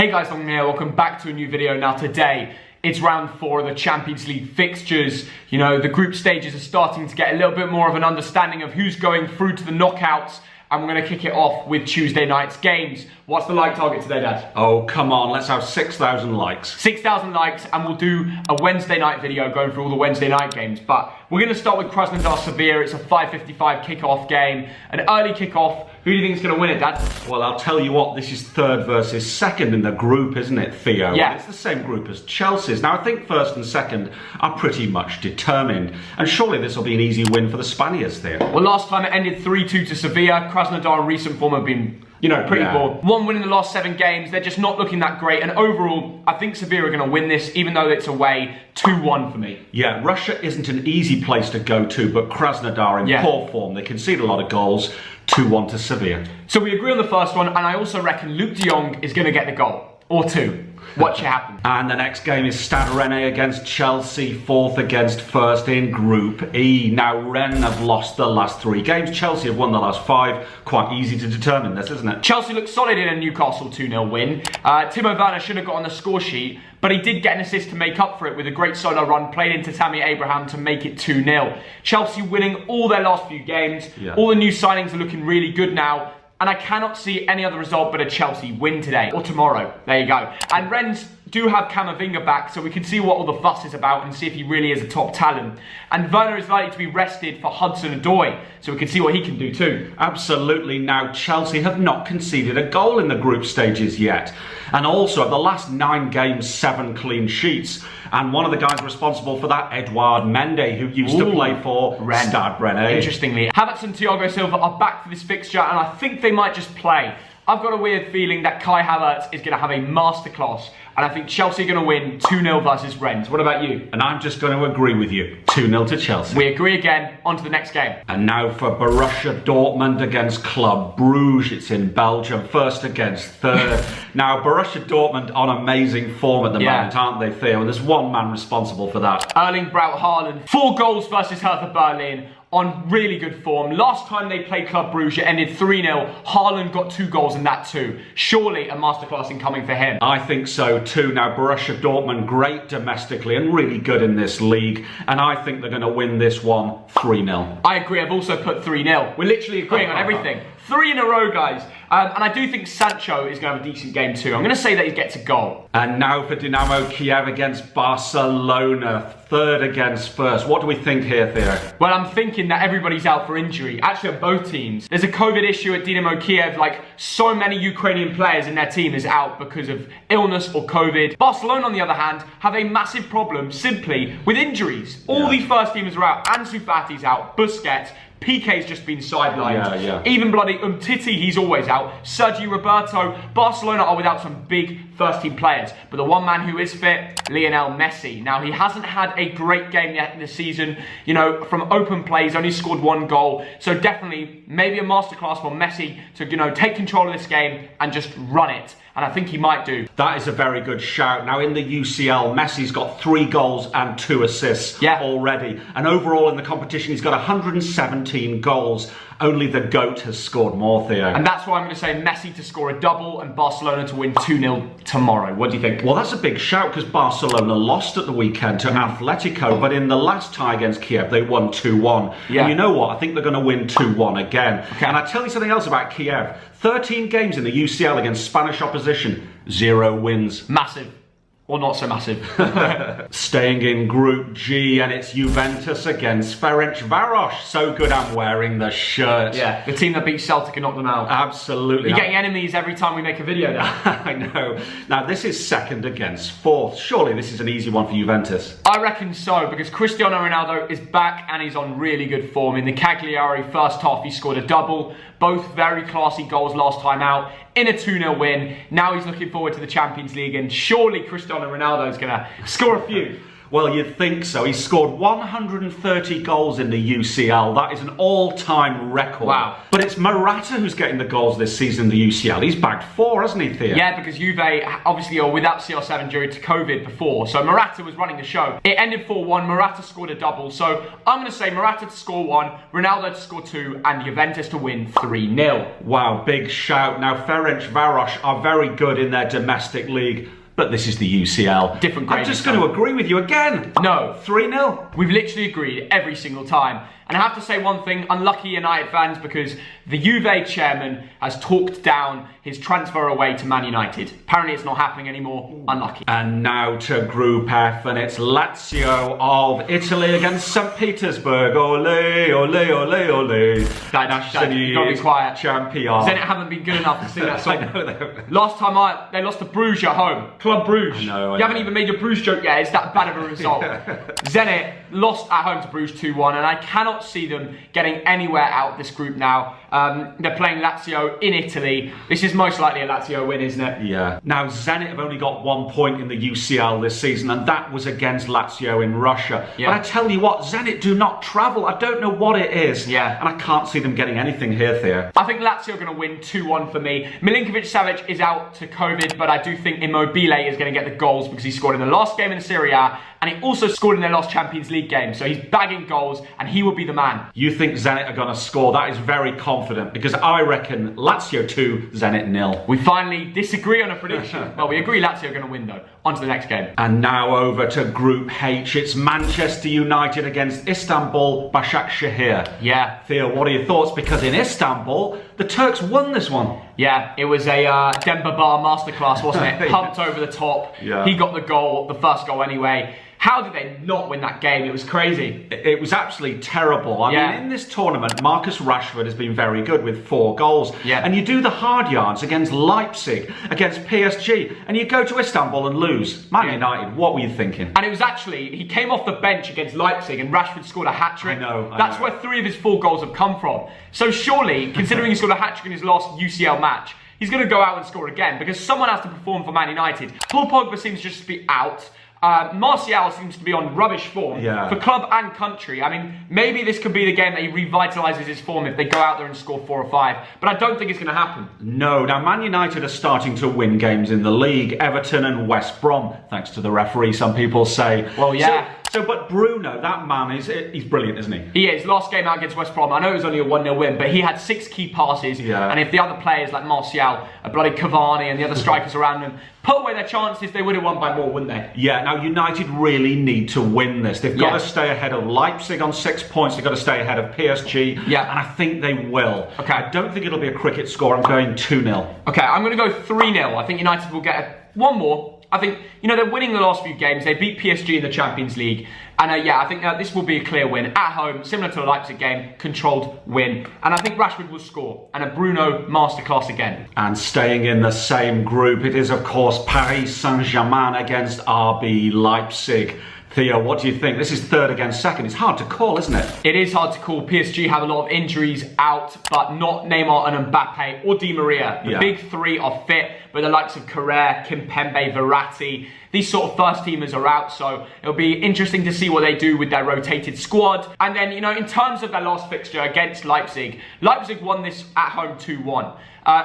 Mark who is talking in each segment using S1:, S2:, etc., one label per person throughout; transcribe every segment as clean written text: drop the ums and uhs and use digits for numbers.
S1: Hey guys, I'm here. Welcome back to a new video. Now today, it's round 4 of the Champions League fixtures. You know, the group stages are starting to get a little bit more of an understanding of who's going through to the knockouts. And we're going to kick it off with Tuesday night's games. What's the like target today, Dad?
S2: Oh, come on, let's have 6,000 likes.
S1: 6,000 likes, and we'll do a Wednesday night video going through all the Wednesday night games. But we're going to start with Krasnodar Sevilla. It's a 5:55 kick-off game. An early kick-off. Who do you think is going to win it, Dad?
S2: Well, I'll tell you what, this is third versus second in the group, isn't it, Theo?
S1: Yeah.
S2: It's the same group as Chelsea's. Now, I think first and second are pretty much determined. And surely this will be an easy win for the Spaniards, Theo.
S1: Well, last time it ended 3-2 to Sevilla. Krasnodar in recent form have been, you know, pretty poor. One win in the last 7 games. They're just not looking that great. And overall, I think Sevilla are going to win this, even though it's away. 2-1 for me.
S2: Yeah, Russia isn't an easy place to go to, but Krasnodar in poor form. They concede a lot of goals. 2-1 to Sevilla.
S1: So we agree on the first one, and I also reckon Luke de Jong is going to get the goal. Or 2. Watch it happen.
S2: And the next game is Stade Rennes against Chelsea, 4th against 1st in Group E. Now, Rennes have lost the last 3 games. Chelsea have won the last 5. Quite easy to determine this, isn't it? Chelsea
S1: looked solid in a Newcastle 2-0 win. Timo Werner should have got on the score sheet, but he did get an assist to make up for it with a great solo run played into Tammy Abraham to make it 2-0. Chelsea winning all their last few games. All the new signings are looking really good now. And I cannot see any other result but a Chelsea win today or tomorrow. There you go. And Rennes do have Camavinga back, so we can see what all the fuss is about and see if he really is a top talent. And Werner is likely to be rested for Hudson-Odoi, so we can see what he can do too.
S2: Absolutely. Now, Chelsea have not conceded a goal in the group stages yet. And also, of the last 9 games, 7 clean sheets. And one of the guys responsible for that, Edouard Mendy, who used to play for Stade Rennes.
S1: Interestingly, Havertz and Thiago Silva are back for this fixture, and I think they might just play. I've got a weird feeling that Kai Havertz is going to have a masterclass, and I think Chelsea are going to win 2-0 versus Rennes. What about you?
S2: And I'm just going to agree with you. 2-0 to Chelsea.
S1: We agree again. On to the next game.
S2: And now for Borussia Dortmund against Club Brugge. It's in Belgium, 1st against 3rd. Now, Borussia Dortmund on amazing form at the moment, aren't they, Theo? And there's one man responsible for that.
S1: Erling Braut Haaland. 4 goals versus Hertha Berlin. On really good form. Last time they played Club Brugge, it ended 3-0. Haaland got 2 goals in that too. Surely a masterclass incoming for him.
S2: I think so too. Now, Borussia Dortmund, great domestically and really good in this league. And I think they're going to win this one 3-0.
S1: I agree. I've also put 3-0. We're literally agreeing on everything. 3 in a row, guys. And I do think Sancho is going to have a decent game too. I'm going to say that he gets a goal.
S2: And now for Dynamo Kiev against Barcelona, 3rd against 1st. What do we think here, Theo?
S1: Well, I'm thinking that everybody's out for injury. Actually, on both teams. There's a COVID issue at Dynamo Kiev. Like, so many Ukrainian players in their team is out because of illness or COVID. Barcelona, on the other hand, have a massive problem simply with injuries. All the first teamers are out. Ansu Fati's out. Busquets. Piqué's just been sidelined. Even bloody Umtiti, he's always out. Sergio Roberto. Barcelona are without some big first-team players. But the one man who is fit, Lionel Messi. Now, he hasn't had a great game yet in the season. You know, from open plays, only scored 1 goal. So definitely, maybe a masterclass for Messi to, you know, take control of this game and just run it. And I think he might do.
S2: That is a very good shout. Now, in the UCL, Messi's got 3 goals and 2 assists already. And overall in the competition, he's got 117 goals. Only the GOAT has scored more, Theo.
S1: And that's why I'm going to say Messi to score a double and Barcelona to win 2-0 tomorrow. What do you think?
S2: Well, that's a big shout because Barcelona lost at the weekend to Atletico, but in the last tie against Kiev, they won 2-1. And you know what? I think they're going to win 2-1 again. And I tell you something else about Kiev. 13 games in the UCL against Spanish opposition, 0 wins.
S1: Massive. Or not so massive.
S2: Staying in Group G, and it's Juventus against Ferencvaros. So good I'm wearing the shirt.
S1: Yeah, the team that beat Celtic and knocked them out.
S2: Absolutely.
S1: You're getting enemies every time we make a video now.
S2: I know. Now, this is 2nd against 4th. Surely this is an easy one for Juventus.
S1: I reckon so, because Cristiano Ronaldo is back and he's on really good form. In the Cagliari first half, he scored a double. Both very classy goals last time out in a 2-0 win. Now he's looking forward to the Champions League, and surely Cristiano Ronaldo is going to score a few.
S2: Well, you'd think so. He scored 130 goals in the UCL. That is an all-time record.
S1: Wow.
S2: But it's Morata who's getting the goals this season in the UCL. He's bagged 4, hasn't he, Theo?
S1: Yeah, because Juve obviously are without CR7 due to COVID before, so Morata was running the show. It ended 4-1, Morata scored a double, so I'm going to say Morata to score 1, Ronaldo to score 2, and Juventus to win 3-0.
S2: Wow, big shout. Now, Ferencvaros are very good in their domestic league, but this is the UCL.
S1: Different grade.
S2: I'm just going to agree with you again.
S1: No.
S2: 3-0.
S1: We've literally agreed every single time. And I have to say one thing, unlucky United fans, because the Juve chairman has talked down his transfer away to Man United. Apparently it's not happening anymore. Unlucky.
S2: And now to Group F, and it's Lazio of Italy against St. Petersburg. Ole, ole, ole, ole.
S1: Dad, you gotta be quiet.
S2: Champion.
S1: Zenit haven't been good enough to sing that song.
S2: I know
S1: Last time they lost to Bruges at home. Club Bruges.
S2: I
S1: You haven't even made your Bruges joke yet. It's that bad of a result. Zenit lost at home to Bruges 2-1, and I cannot see them getting anywhere out of this group now. They're playing Lazio in Italy. This is most likely a Lazio win, isn't it?
S2: Yeah. Now, Zenit have only got 1 point in the UCL this season, and that was against Lazio in Russia.
S1: Yeah.
S2: But I tell you what, Zenit do not travel. I don't know what it is.
S1: Yeah.
S2: And I can't see them getting anything here, Theo.
S1: I think Lazio are going to win 2-1 for me. Milinkovic-Savic is out to COVID, but I do think Immobile is going to get the goals because he scored in the last game in the Serie A, and he also scored in their last Champions League game. So he's bagging goals, and he will be the man.
S2: You think Zenit are going to score? That is very confident, because I reckon Lazio 2, Zenit 0.
S1: We finally disagree on a prediction. Well, we agree Lazio are going to win, though. On to the next game.
S2: And now over to Group H. It's Manchester United against Istanbul Basaksehir.
S1: Yeah.
S2: Theo, what are your thoughts? Because in Istanbul, the Turks won this one.
S1: Yeah, it was a Demba Ba masterclass, wasn't it? Pumped over the top.
S2: Yeah.
S1: He got the goal, the first goal anyway. How did they not win that game? It was crazy.
S2: It was absolutely terrible. I mean, in this tournament, Marcus Rashford has been very good with 4 goals.
S1: Yeah.
S2: And you do the hard yards against Leipzig, against PSG, and you go to Istanbul and lose. Man United, what were you thinking?
S1: And it was actually, he came off the bench against Leipzig and Rashford scored a hat-trick.
S2: I know.
S1: That's where 3 of his 4 goals have come from. So surely, considering he scored a hat-trick in his last UCL match, he's going to go out and score again because someone has to perform for Man United. Paul Pogba seems just to be out. Martial seems to be on rubbish form for club and country. I mean, maybe this could be the game that he revitalises his form if they go out there and score 4 or 5. But I don't think it's going to happen.
S2: No. Now, Man United are starting to win games in the league. Everton and West Brom, thanks to the referee, some people say.
S1: Well, yeah.
S2: But Bruno, that man, he's brilliant, isn't he?
S1: He is. Last game out against West Brom, I know it was only a 1-0 win, but he had 6 key passes.
S2: Yeah.
S1: And if the other players like Martial, bloody Cavani and the other strikers around them put away their chances, they would have won by more, wouldn't they?
S2: Yeah, now United really need to win this. They've got to stay ahead of Leipzig on 6 points. They've got to stay ahead of PSG.
S1: Yeah.
S2: And I think they will.
S1: Okay.
S2: I don't think it'll be a cricket score. I'm going 2-0.
S1: Okay, I'm going to go 3-0. I think United will get one more. I think, they're winning the last few games. They beat PSG in the Champions League. And I think this will be a clear win. At home, similar to the Leipzig game, controlled win. And I think Rashford will score. And a Bruno masterclass again.
S2: And staying in the same group, it is, of course, Paris Saint-Germain against RB Leipzig. Theo, what do you think? This is third against second. It's hard to call, isn't it?
S1: It is hard to call. PSG have a lot of injuries out, but not Neymar and Mbappe or Di Maria. The big 3 are fit, but the likes of Carrere, Kimpembe, Verratti, these sort of first teamers are out, so it'll be interesting to see what they do with their rotated squad. And then, in terms of their last fixture against Leipzig, Leipzig won this at home 2-1.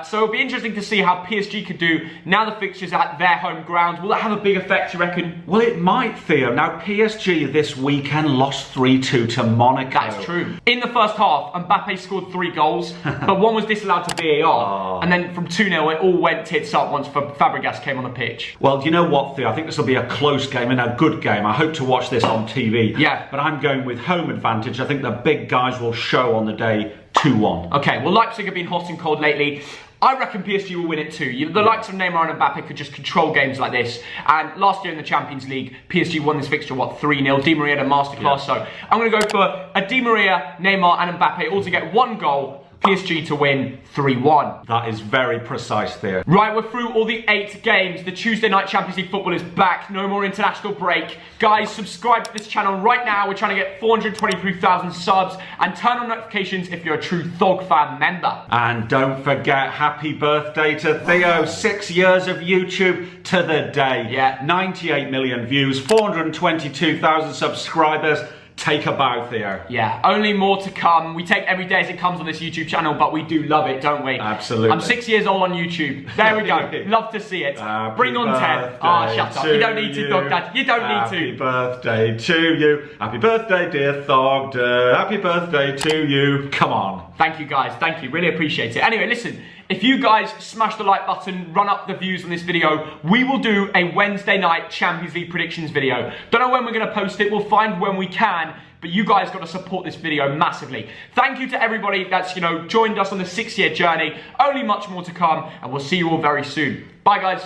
S1: So it'll be interesting to see how PSG could do now the fixture's at their home ground. Will that have a big effect, you reckon?
S2: Well, it might, Theo. Now, PSG this weekend lost 3-2 to Monaco.
S1: That's true. In the first half, Mbappe scored 3 goals, but one was disallowed to VAR. And then from 2-0, it all went tits up once Fabregas came on the pitch.
S2: Well, do you know what, Theo? I think this will be a close game and a good game. I hope to watch this on TV.
S1: Yeah.
S2: But I'm going with home advantage. I think the big guys will show on the day 2-1.
S1: Okay, well, Leipzig have been hot and cold lately. I reckon PSG will win it too. The likes of Neymar and Mbappe could just control games like this. And last year in the Champions League, PSG won this fixture, 3-0. Di Maria had a masterclass. So I'm going to go for a Di Maria, Neymar and Mbappe all to get 1 goal. PSG to win 3-1.
S2: That is very precise there.
S1: Right, we're through all the 8 games. The Tuesday night Champions League football is back. No more international break. Guys, subscribe to this channel right now. We're trying to get 423,000 subs. And turn on notifications if you're a true Thog fan member.
S2: And don't forget, happy birthday to Theo. 6 years of YouTube to the day.
S1: Yeah.
S2: 98 million views, 422,000 subscribers. Take a bow, Theo.
S1: Yeah, only more to come. We take every day as it comes on this YouTube channel, but we do love it, don't we?
S2: Absolutely.
S1: I'm 6 years old on YouTube. There we go. Love to see it.
S2: Happy
S1: Bring on 10. Ah, shut up. You don't need to, Thog Dad. You don't need to.
S2: Happy birthday to you. Happy birthday, dear Thogden. Happy birthday to you. Come on.
S1: Thank you, guys. Thank you. Really appreciate it. Anyway, listen. If you guys smash the like button, run up the views on this video, we will do a Wednesday night Champions League predictions video. Don't know when we're going to post it. We'll find when we can. But you guys got to support this video massively. Thank you to everybody that's, joined us on the 6-year journey. Only much more to come. And we'll see you all very soon. Bye, guys.